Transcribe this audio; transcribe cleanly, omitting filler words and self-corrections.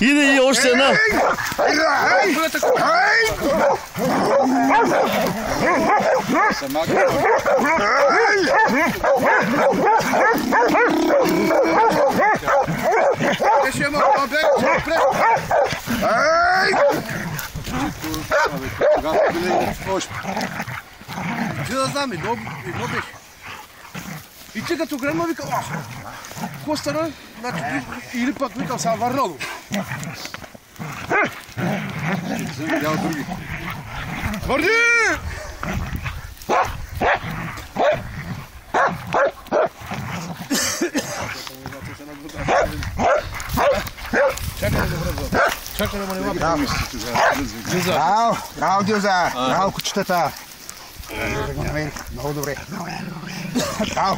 Иде и още една. Ти да знам, едно беше. И ти като гръмна вика, какво стана? Или пък викам сега върнало. Съм видял други. Твърди! Чакай да ме не лапа. Браво, Гюза! Браво, кучетата! Много добре. Браво,